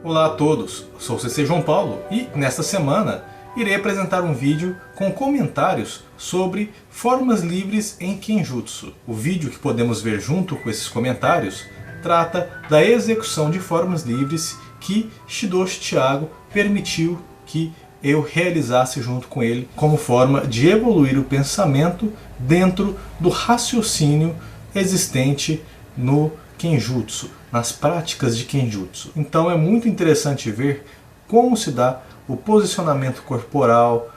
Olá a todos, sou o CC João Paulo e nesta semana irei apresentar um vídeo com comentários sobre formas livres em Kenjutsu. O vídeo que podemos ver junto com esses comentários trata da execução de formas livres que Shidoshi Thiago permitiu que eu realizasse junto com ele como forma de evoluir o pensamento dentro do raciocínio existente no Kenjutsu, nas práticas de Kenjutsu. Então é muito interessante ver como se dá o posicionamento corporal,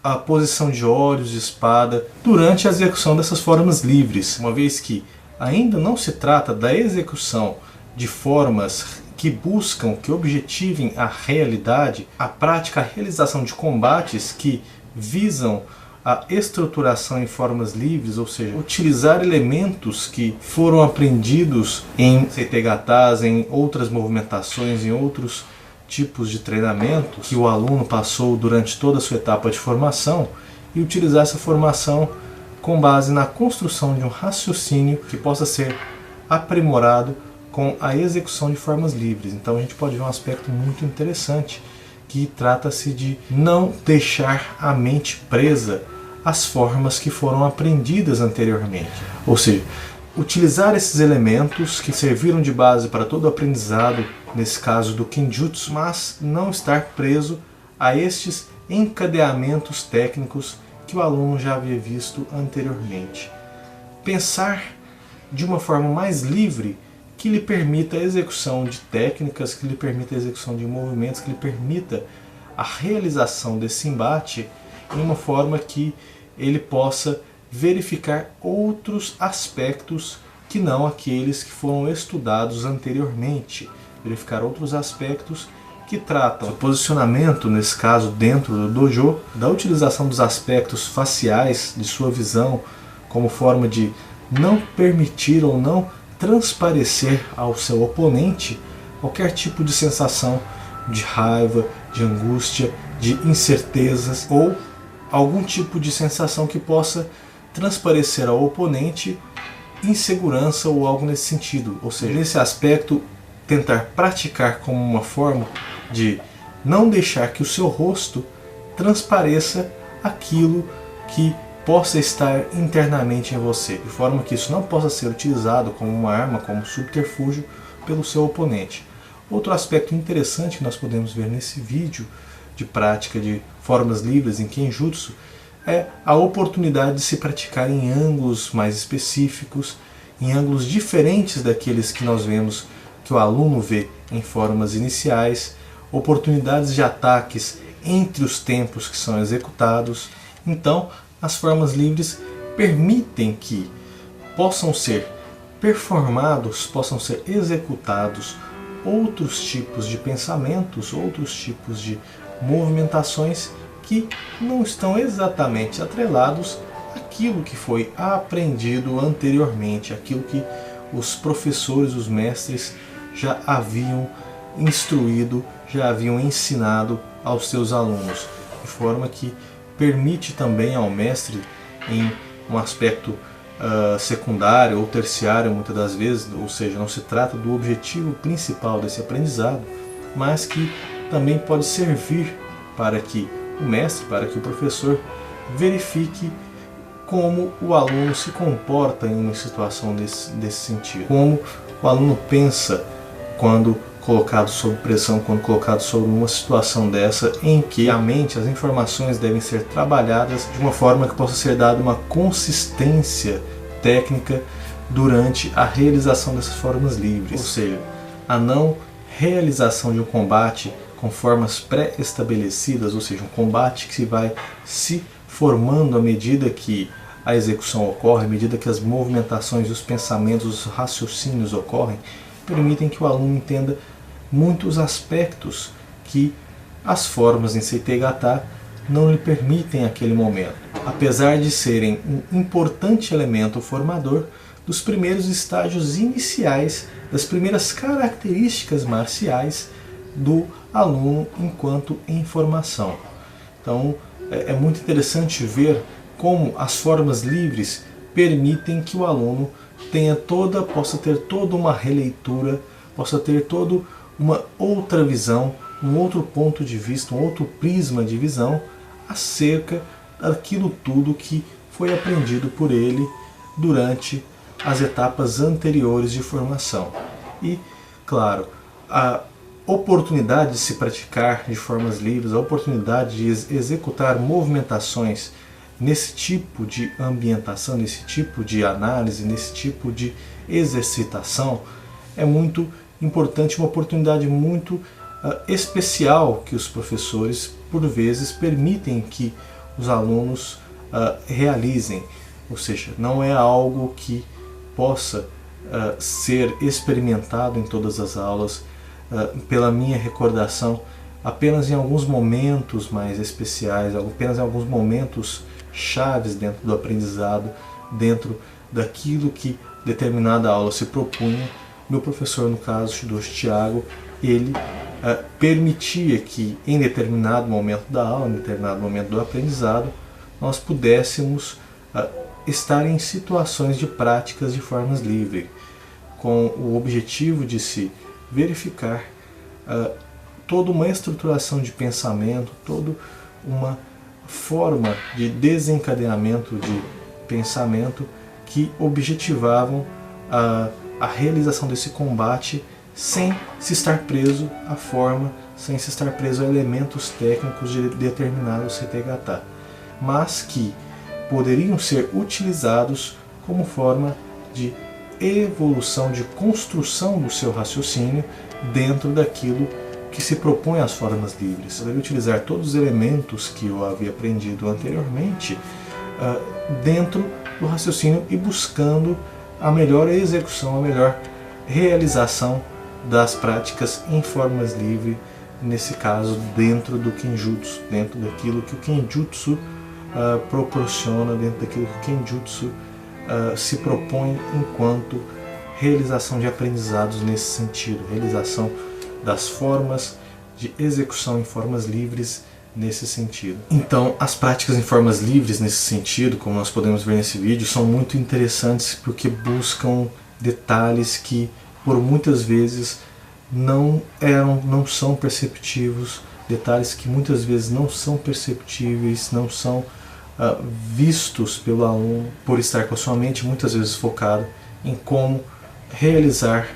a posição de olhos de espada durante a execução dessas formas livres, uma vez que ainda não se trata da execução de formas que buscam, que objetivem a realidade, a prática, a realização de combates que visam a estruturação em formas livres, ou seja, utilizar elementos que foram aprendidos em Seitegatas, em outras movimentações, em outros tipos de treinamento que o aluno passou durante toda a sua etapa de formação e utilizar essa formação com base na construção de um raciocínio que possa ser aprimorado com a execução de formas livres. Então a gente pode ver um aspecto muito interessante que trata-se de não deixar a mente presa às formas que foram aprendidas anteriormente. Ou seja, utilizar esses elementos que serviram de base para todo o aprendizado, nesse caso do Kenjutsu, mas não estar preso a estes encadeamentos técnicos que o aluno já havia visto anteriormente. Pensar de uma forma mais livre que lhe permita a execução de técnicas, que lhe permita a execução de movimentos, que lhe permita a realização desse embate em uma forma que ele possa verificar outros aspectos que não aqueles que foram estudados anteriormente. Verificar outros aspectos que tratam do posicionamento, nesse caso dentro do dojo, da utilização dos aspectos faciais de sua visão como forma de não permitir ou não transparecer ao seu oponente qualquer tipo de sensação de raiva, de angústia, de incertezas ou algum tipo de sensação que possa transparecer ao oponente insegurança ou algo nesse sentido. Ou seja, nesse aspecto, tentar praticar como uma forma de não deixar que o seu rosto transpareça aquilo que possa estar internamente em você, de forma que isso não possa ser utilizado como uma arma, como subterfúgio pelo seu oponente. Outro aspecto interessante que nós podemos ver nesse vídeo de prática de formas livres em Kenjutsu é a oportunidade de se praticar em ângulos mais específicos, em ângulos diferentes daqueles que nós vemos que o aluno vê em formas iniciais, oportunidades de ataques entre os tempos que são executados. Então, as formas livres permitem que possam ser performados, possam ser executados outros tipos de pensamentos, outros tipos de movimentações que não estão exatamente atrelados àquilo que foi aprendido anteriormente, aquilo que os professores, os mestres já haviam instruído, já haviam ensinado aos seus alunos, de forma que permite também ao mestre, em um aspecto secundário ou terciário muitas das vezes, ou seja, não se trata do objetivo principal desse aprendizado, mas que também pode servir para que o mestre, para que o professor verifique como o aluno se comporta em uma situação desse sentido, como o aluno pensa quando colocado sob pressão, quando colocado sob uma situação dessa, em que a mente, as informações devem ser trabalhadas de uma forma que possa ser dada uma consistência técnica durante a realização dessas formas livres. Ou seja, a não realização de um combate com formas pré-estabelecidas, ou seja, um combate que vai se formando à medida que a execução ocorre, à medida que as movimentações, os pensamentos, os raciocínios ocorrem, permitem que o aluno entenda muitos aspectos que as formas em Seiteigata não lhe permitem naquele momento. Apesar de serem um importante elemento formador, dos primeiros estágios iniciais, das primeiras características marciais do aluno enquanto em formação. Então é muito interessante ver como as formas livres permitem que o aluno possa ter toda uma releitura, possa ter toda uma outra visão, um outro ponto de vista, um outro prisma de visão acerca daquilo tudo que foi aprendido por ele durante as etapas anteriores de formação. E, claro, a oportunidade de se praticar de formas livres, a oportunidade de executar movimentações nesse tipo de ambientação, nesse tipo de análise, nesse tipo de exercitação, é muito importante, uma oportunidade muito especial que os professores, por vezes, permitem que os alunos realizem. Ou seja, não é algo que possa ser experimentado em todas as aulas. Pela minha recordação, apenas em alguns momentos mais especiais, apenas em alguns momentos chaves dentro do aprendizado, dentro daquilo que determinada aula se propunha, meu professor, no caso do Tiago, ele permitia que em determinado momento da aula, em determinado momento do aprendizado, nós pudéssemos estar em situações de práticas de formas livres, com o objetivo de se verificar toda uma estruturação de pensamento, toda uma forma de desencadeamento de pensamento que objetivavam a realização desse combate sem se estar preso à forma, sem se estar preso a elementos técnicos de determinados CTHT, mas que poderiam ser utilizados como forma de evolução, de construção do seu raciocínio dentro daquilo que se propõe às formas livres. Poderia utilizar todos os elementos que eu havia aprendido anteriormente dentro do raciocínio e buscando a melhor execução, a melhor realização das práticas em formas livres, nesse caso dentro do Kenjutsu, dentro daquilo que o Kenjutsu proporciona, dentro daquilo que o Kenjutsu se propõe enquanto realização de aprendizados nesse sentido, realização das formas de execução em formas livres nesse sentido. Então, as práticas em formas livres nesse sentido, como nós podemos ver nesse vídeo, são muito interessantes porque buscam detalhes que por muitas vezes não são perceptivos, detalhes que muitas vezes não são perceptíveis, não são vistos pelo aluno, por estar com a sua mente muitas vezes focada em como realizar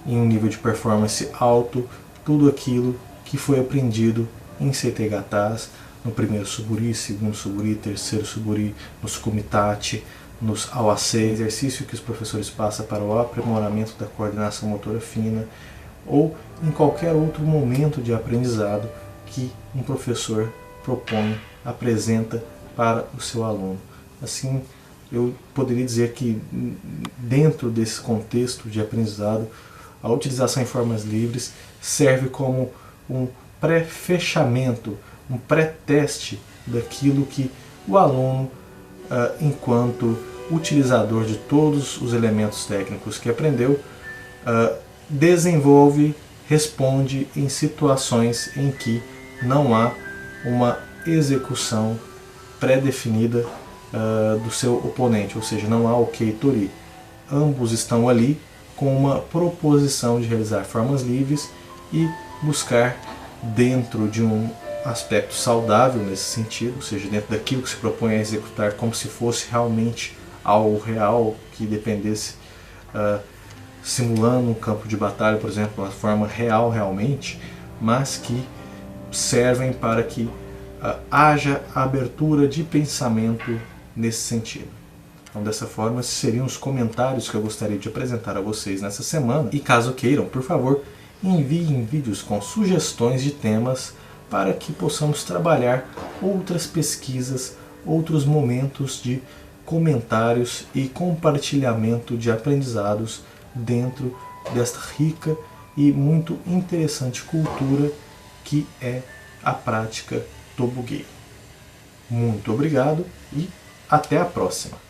em um nível de performance alto tudo aquilo que foi aprendido em CTHTs, no primeiro Suburi, segundo Suburi, terceiro Suburi, nos Kumitachi, nos AWAC, exercício que os professores passam para o aprimoramento da coordenação motora fina, ou em qualquer outro momento de aprendizado que um professor propõe, apresenta para o seu aluno. Assim, eu poderia dizer que dentro desse contexto de aprendizado, a utilização em formas livres serve como um pré-fechamento, um pré-teste daquilo que o aluno, enquanto utilizador de todos os elementos técnicos que aprendeu, desenvolve, responde em situações em que não há uma execução pré-definida do seu oponente, ou seja, não há o Keitori. Ambos estão ali com uma proposição de realizar formas livres e buscar dentro de um aspecto saudável nesse sentido, ou seja, dentro daquilo que se propõe a executar como se fosse realmente algo real, que dependesse, simulando um campo de batalha, por exemplo, uma forma real realmente, mas que servem para que haja abertura de pensamento nesse sentido. Então, dessa forma, esses seriam os comentários que eu gostaria de apresentar a vocês nessa semana. E caso queiram, por favor, enviem vídeos com sugestões de temas para que possamos trabalhar outras pesquisas, outros momentos de comentários e compartilhamento de aprendizados dentro desta rica e muito interessante cultura que é a prática do Bugei. Muito obrigado e até a próxima!